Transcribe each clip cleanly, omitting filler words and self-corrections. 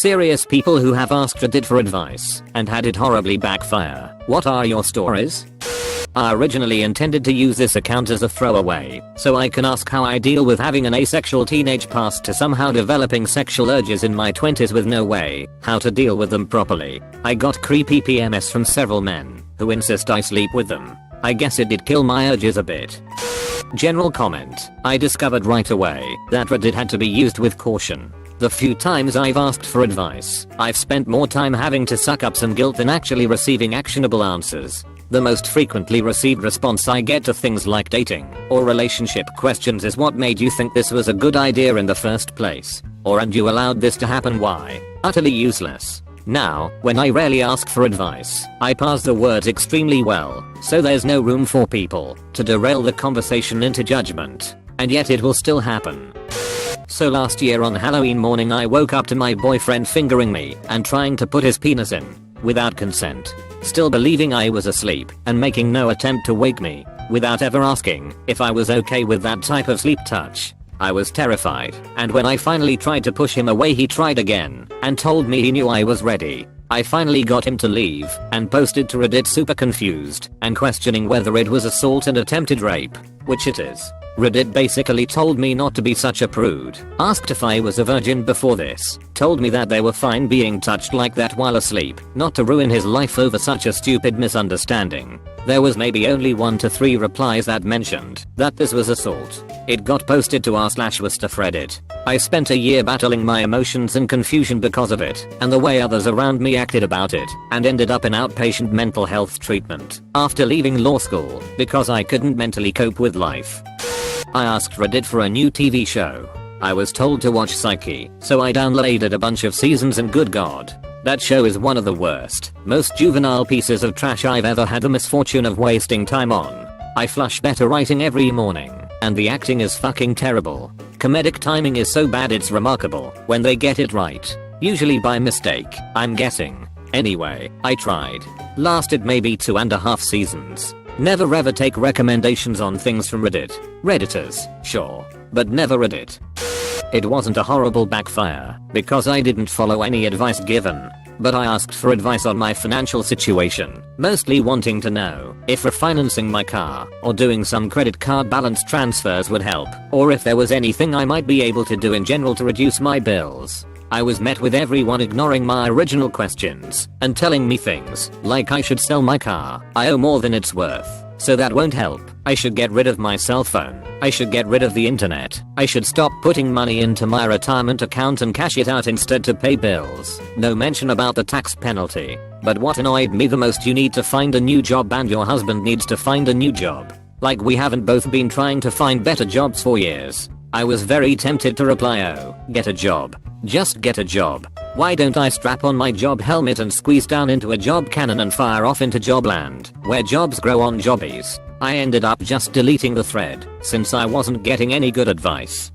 Serious people who have asked Reddit for advice and had it horribly backfire. What are your stories? I originally intended to use this account as a throwaway, so I can ask how I deal with having an asexual teenage past to somehow developing sexual urges in my 20s with no way how to deal with them properly. I got creepy PMS from several men who insist I sleep with them. I guess it did kill my urges a bit. General comment. I discovered right away that Reddit had to be used with caution. The few times I've asked for advice, I've spent more time having to suck up some guilt than actually receiving actionable answers. The most frequently received response I get to things like dating or relationship questions is what made you think this was a good idea in the first place? Or and you allowed this to happen, why? Utterly useless. Now, when I rarely ask for advice, I parse the words extremely well, so there's no room for people to derail the conversation into judgment. And yet it will still happen. So last year on Halloween morning I woke up to my boyfriend fingering me and trying to put his penis in, without consent. Still believing I was asleep and making no attempt to wake me, without ever asking if I was okay with that type of sleep touch. I was terrified, and when I finally tried to push him away he tried again and told me he knew I was ready. I finally got him to leave and posted to Reddit super confused and questioning whether it was assault and attempted rape, which it is. Reddit basically told me not to be such a prude, asked if I was a virgin before this, told me that they were fine being touched like that while asleep, not to ruin his life over such a stupid misunderstanding. There was maybe only 1 to 3 replies that mentioned that this was assault. It got posted to r/Worcester Reddit. I spent a year battling my emotions and confusion because of it, and the way others around me acted about it, and ended up in outpatient mental health treatment after leaving law school because I couldn't mentally cope with life. I asked Reddit for a new TV show. I was told to watch Psyche, so I downloaded a bunch of seasons and good god, that show is one of the worst, most juvenile pieces of trash I've ever had the misfortune of wasting time on. I flush better writing every morning, and the acting is fucking terrible. Comedic timing is so bad it's remarkable when they get it right. Usually by mistake, I'm guessing. Anyway, I tried. Lasted maybe 2.5 seasons. Never ever take recommendations on things from Reddit. Redditors, sure, but never Reddit. It wasn't a horrible backfire, because I didn't follow any advice given, but I asked for advice on my financial situation, mostly wanting to know if refinancing my car or doing some credit card balance transfers would help, or if there was anything I might be able to do in general to reduce my bills. I was met with everyone ignoring my original questions and telling me things like I should sell my car, I owe more than it's worth, so that won't help, I should get rid of my cell phone, I should get rid of the internet, I should stop putting money into my retirement account and cash it out instead to pay bills. No mention about the tax penalty. But what annoyed me the most, you need to find a new job and your husband needs to find a new job. Like we haven't both been trying to find better jobs for years. I was very tempted to reply, oh, get a job. Just get a job. Why don't I strap on my job helmet and squeeze down into a job cannon and fire off into jobland, where jobs grow on jobbies? I ended up just deleting the thread, since I wasn't getting any good advice.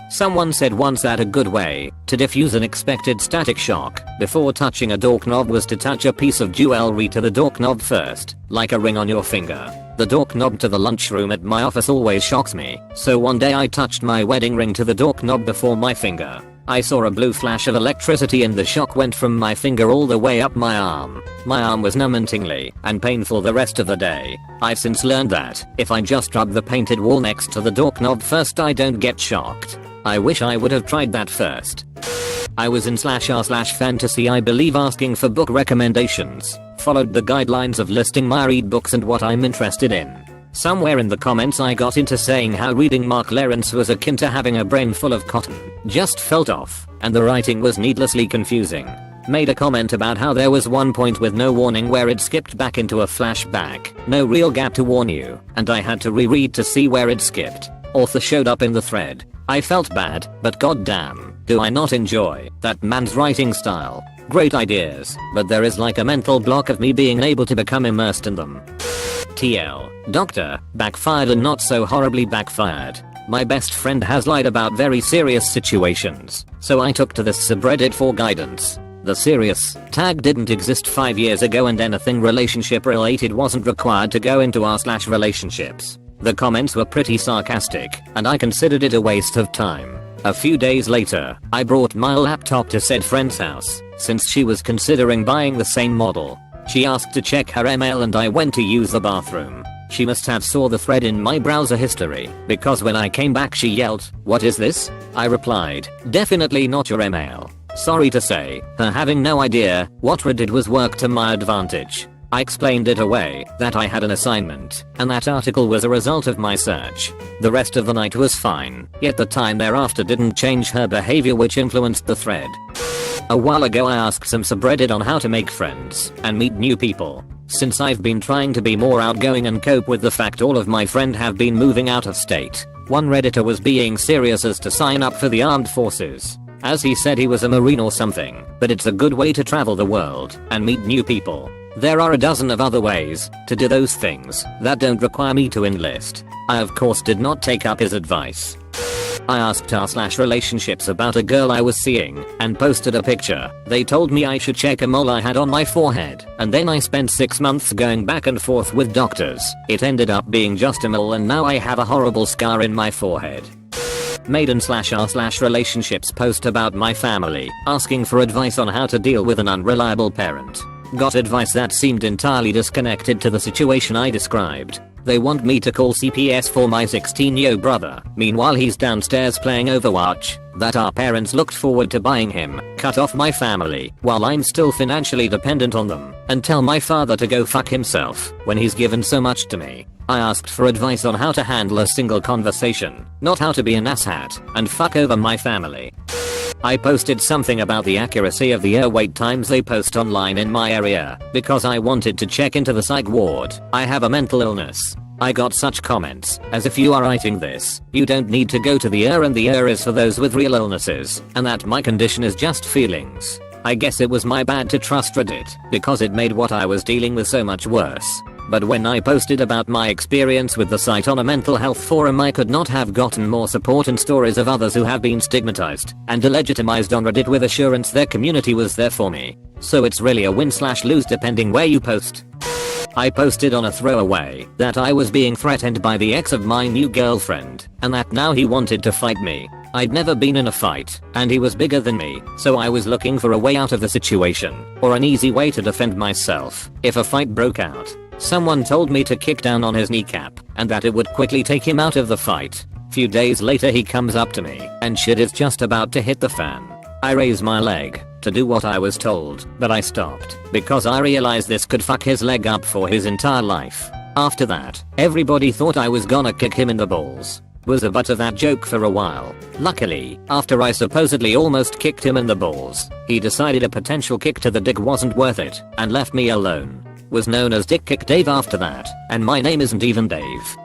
Someone said once that a good way to diffuse an expected static shock before touching a doorknob was to touch a piece of jewelry to the doorknob first, like a ring on your finger. The doorknob to the lunchroom at my office always shocks me, so one day I touched my wedding ring to the doorknob before my finger. I saw a blue flash of electricity and the shock went from my finger all the way up my arm. My arm was numb and tingly and painful the rest of the day. I've since learned that if I just rub the painted wall next to the doorknob first I don't get shocked. I wish I would have tried that first. I was in /r/fantasy I believe asking for book recommendations, followed the guidelines of listing my read books and what I'm interested in. Somewhere in the comments I got into saying how reading Mark Lawrence was akin to having a brain full of cotton, just felt off, and the writing was needlessly confusing. Made a comment about how there was one point with no warning where it skipped back into a flashback, no real gap to warn you, and I had to reread to see where it skipped. Author showed up in the thread. I felt bad, but goddamn, do I not enjoy that man's writing style. Great ideas, but there is like a mental block of me being able to become immersed in them. TL. Doctor, backfired and not so horribly backfired. My best friend has lied about very serious situations, so I took to this subreddit for guidance. The serious tag didn't exist 5 years ago and anything relationship related wasn't required to go into r/relationships. The comments were pretty sarcastic, and I considered it a waste of time. A few days later, I brought my laptop to said friend's house, since she was considering buying the same model. She asked to check her email and I went to use the bathroom. She must have saw the thread in my browser history, because when I came back she yelled, "What is this?" I replied, "Definitely not your email." Sorry to say, her having no idea what I did was work to my advantage. I explained it away, that I had an assignment, and that article was a result of my search. The rest of the night was fine, yet the time thereafter didn't change her behavior, which influenced the thread. A while ago I asked some subreddit on how to make friends and meet new people. Since I've been trying to be more outgoing and cope with the fact all of my friends have been moving out of state, one redditor was being serious as to sign up for the armed forces, as he said he was a marine or something, but it's a good way to travel the world and meet new people. There are a dozen of other ways to do those things that don't require me to enlist. I of course did not take up his advice. I asked r/relationships about a girl I was seeing and posted a picture. They told me I should check a mole I had on my forehead, and then I spent 6 months going back and forth with doctors. It ended up being just a mole and now I have a horrible scar in my forehead. Maiden/r/relationships post about my family, asking for advice on how to deal with an unreliable parent. Got advice that seemed entirely disconnected to the situation I described. They want me to call CPS for my 16-year-old brother, meanwhile he's downstairs playing Overwatch, that our parents looked forward to buying him, cut off my family, while I'm still financially dependent on them, and tell my father to go fuck himself, when he's given so much to me. I asked for advice on how to handle a single conversation, not how to be an asshat, and fuck over my family. I posted something about the accuracy of the air wait times they post online in my area, because I wanted to check into the psych ward. I have a mental illness. I got such comments, as if you are writing this, you don't need to go to the ER and the ER is for those with real illnesses, and that my condition is just feelings. I guess it was my bad to trust Reddit, because it made what I was dealing with so much worse. But when I posted about my experience with the site on a mental health forum, I could not have gotten more support and stories of others who have been stigmatized and delegitimized on Reddit with assurance their community was there for me. So it's really a win/lose depending where you post. I posted on a throwaway that I was being threatened by the ex of my new girlfriend, and that now he wanted to fight me. I'd never been in a fight, and he was bigger than me, so I was looking for a way out of the situation, or an easy way to defend myself if a fight broke out. Someone told me to kick down on his kneecap, and that it would quickly take him out of the fight. Few days later he comes up to me, and shit is just about to hit the fan. I raise my leg to do what I was told, but I stopped, because I realized this could fuck his leg up for his entire life. After that, everybody thought I was gonna kick him in the balls. Was a butt of that joke for a while. Luckily, after I supposedly almost kicked him in the balls, he decided a potential kick to the dick wasn't worth it, and left me alone. Was known as Dick Kick Dave after that, and my name isn't even Dave.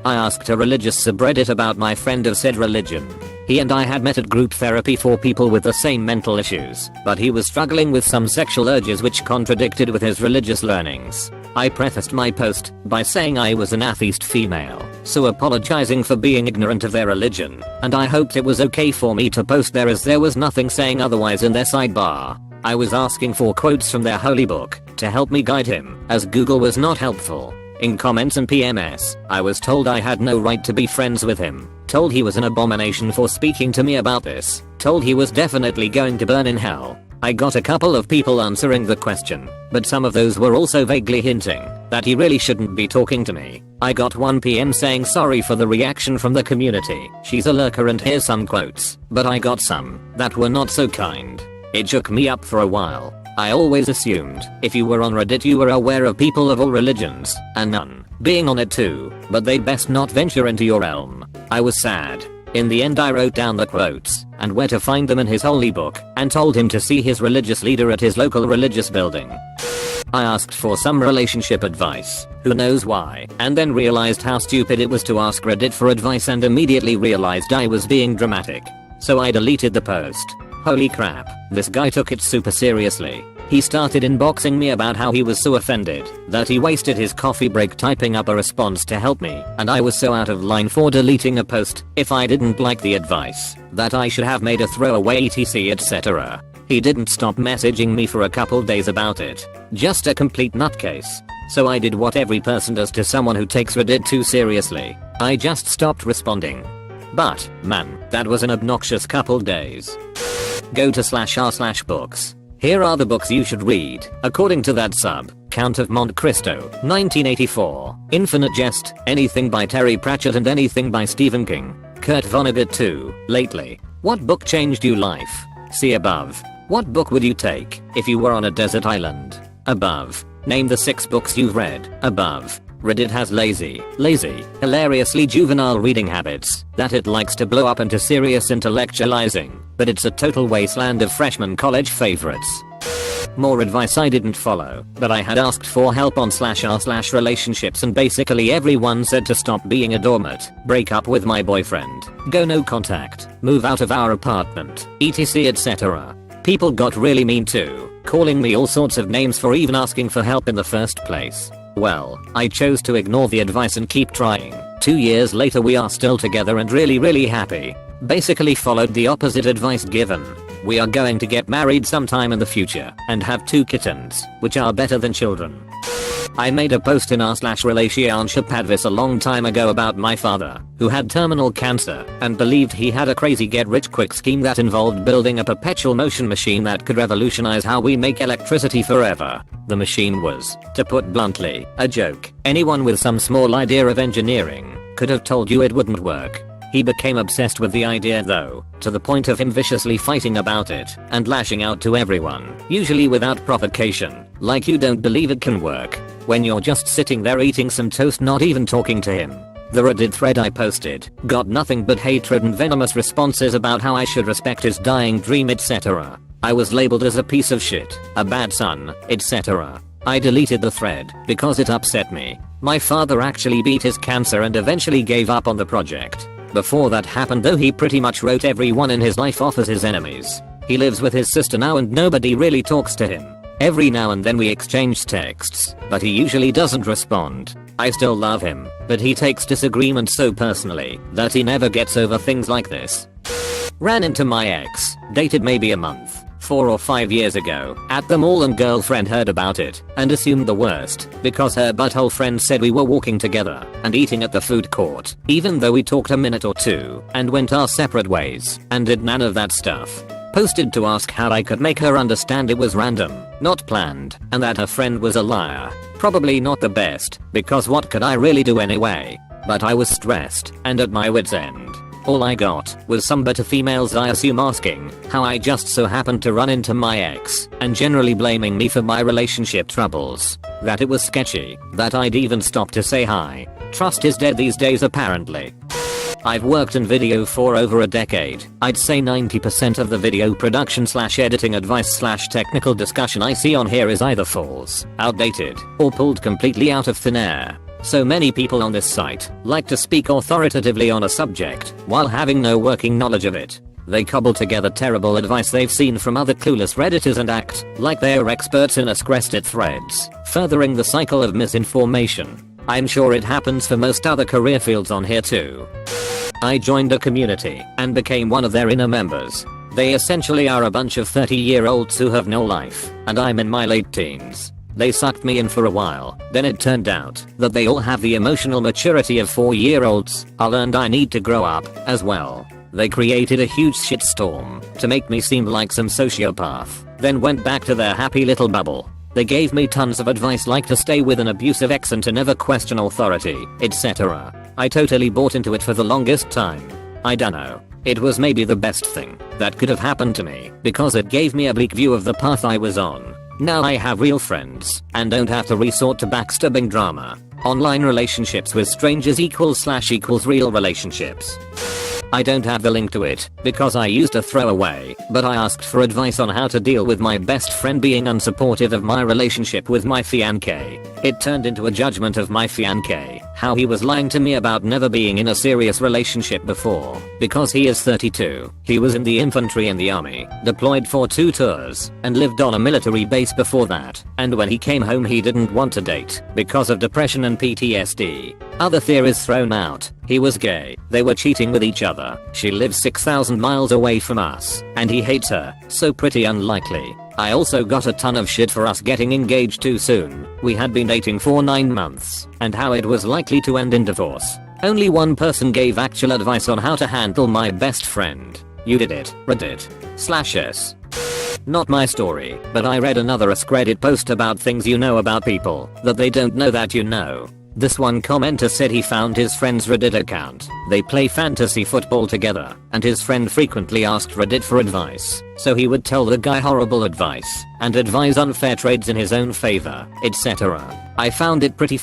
I asked a religious subreddit about my friend of said religion. He and I had met at group therapy for people with the same mental issues, but he was struggling with some sexual urges which contradicted with his religious learnings. I prefaced my post by saying I was an atheist female, so apologizing for being ignorant of their religion, and I hoped it was okay for me to post there as there was nothing saying otherwise in their sidebar. I was asking for quotes from their holy book to help me guide him, as Google was not helpful. In comments and PMS, I was told I had no right to be friends with him, told he was an abomination for speaking to me about this, told he was definitely going to burn in hell. I got a couple of people answering the question, but some of those were also vaguely hinting that he really shouldn't be talking to me. I got one PM saying sorry for the reaction from the community, she's a lurker and here's some quotes, but I got some that were not so kind. It shook me up for a while. I always assumed if you were on Reddit you were aware of people of all religions, and none being on it too, but they'd best not venture into your realm. I was sad. In the end I wrote down the quotes, and where to find them in his holy book, and told him to see his religious leader at his local religious building. I asked for some relationship advice, who knows why, and then realized how stupid it was to ask Reddit for advice and immediately realized I was being dramatic. So I deleted the post. Holy crap, this guy took it super seriously. He started inboxing me about how he was so offended that he wasted his coffee break typing up a response to help me, and I was so out of line for deleting a post if I didn't like the advice that I should have made a throwaway etc etc. He didn't stop messaging me for a couple days about it. Just a complete nutcase. So I did what every person does to someone who takes Reddit too seriously. I just stopped responding. But, man, that was an obnoxious couple days. Go to /r/books. Here are the books you should read, according to that sub. Count of Monte Cristo, 1984. Infinite Jest, anything by Terry Pratchett and anything by Stephen King. Kurt Vonnegut 2, lately. What book changed your life? See above. What book would you take if you were on a desert island? Above. Name the 6 books you've read. Above. Reddit has lazy, hilariously juvenile reading habits that it likes to blow up into serious intellectualizing, but it's a total wasteland of freshman college favorites. More advice I didn't follow, but I had asked for help on /r/relationships and basically everyone said to stop being a doormat, break up with my boyfriend, go no contact, move out of our apartment, etc etc. People got really mean too, calling me all sorts of names for even asking for help in the first place. Well, I chose to ignore the advice and keep trying. 2 years later we are still together and really happy. Basically followed the opposite advice given. We are going to get married sometime in the future and have 2 kittens, which are better than children. I made a post in our /relationship advice a long time ago about my father, who had terminal cancer and believed he had a crazy get rich quick scheme that involved building a perpetual motion machine that could revolutionize how we make electricity forever. The machine was, to put bluntly, a joke. Anyone with some small idea of engineering could have told you it wouldn't work. He became obsessed with the idea though, to the point of him viciously fighting about it and lashing out to everyone, usually without provocation, like you don't believe it can work, when you're just sitting there eating some toast not even talking to him. The Reddit thread I posted got nothing but hatred and venomous responses about how I should respect his dying dream etc. I was labeled as a piece of shit, a bad son, etc. I deleted the thread because it upset me. My father actually beat his cancer and eventually gave up on the project. Before that happened though he pretty much wrote everyone in his life off as his enemies. He lives with his sister now and nobody really talks to him. Every now and then we exchange texts, but he usually doesn't respond. I still love him, but he takes disagreement so personally that he never gets over things like this. Ran into my ex, dated maybe a month, 4 or 5 years ago, at the mall and girlfriend heard about it and assumed the worst because her butthole friend said we were walking together and eating at the food court, even though we talked a minute or 2 and went our separate ways and did none of that stuff. Posted to ask how I could make her understand it was random, not planned, and that her friend was a liar. Probably not the best, because what could I really do anyway? But I was stressed and at my wit's end. All I got was some bitter females I assume asking how I just so happened to run into my ex and generally blaming me for my relationship troubles. That it was sketchy, that I'd even stop to say hi. Trust is dead these days apparently. I've worked in video for over a decade. I'd say 90% of the video production / editing advice / technical discussion I see on here is either false, outdated, or pulled completely out of thin air. So many people on this site like to speak authoritatively on a subject while having no working knowledge of it. They cobble together terrible advice they've seen from other clueless redditors and act like they're experts in Reddit threads, furthering the cycle of misinformation. I'm sure it happens for most other career fields on here too. I joined a community and became one of their inner members. They essentially are a bunch of 30-year-olds who have no life, and I'm in my late teens. They sucked me in for a while, then it turned out that they all have the emotional maturity of 4-year-olds. I learned I need to grow up as well. They created a huge shitstorm to make me seem like some sociopath, then went back to their happy little bubble. They gave me tons of advice like to stay with an abusive ex and to never question authority, etc. I totally bought into it for the longest time. I dunno. It was maybe the best thing that could have happened to me because it gave me a bleak view of the path I was on. Now I have real friends and don't have to resort to backstabbing drama. Online relationships with strangers == real relationships. I don't have the link to it because I used a throwaway, but I asked for advice on how to deal with my best friend being unsupportive of my relationship with my fiancé. It turned into a judgment of my fiancé, how he was lying to me about never being in a serious relationship before, because he is 32. He was in the infantry in the army, deployed for 2 tours, and lived on a military base before that, and when he came home he didn't want to date, because of depression and PTSD. Other theories thrown out. He was gay, they were cheating with each other, she lives 6,000 miles away from us, and he hates her, so pretty unlikely. I also got a ton of shit for us getting engaged too soon. We had been dating for 9 months, and how it was likely to end in divorce. Only one person gave actual advice on how to handle my best friend. You did it. Reddit/s. Not my story, but I read another Reddit post about things you know about people that they don't know that you know. This one commenter said he found his friend's Reddit account. They play fantasy football together, and his friend frequently asked Reddit for advice, so he would tell the guy horrible advice and advise unfair trades in his own favor, etc. I found it pretty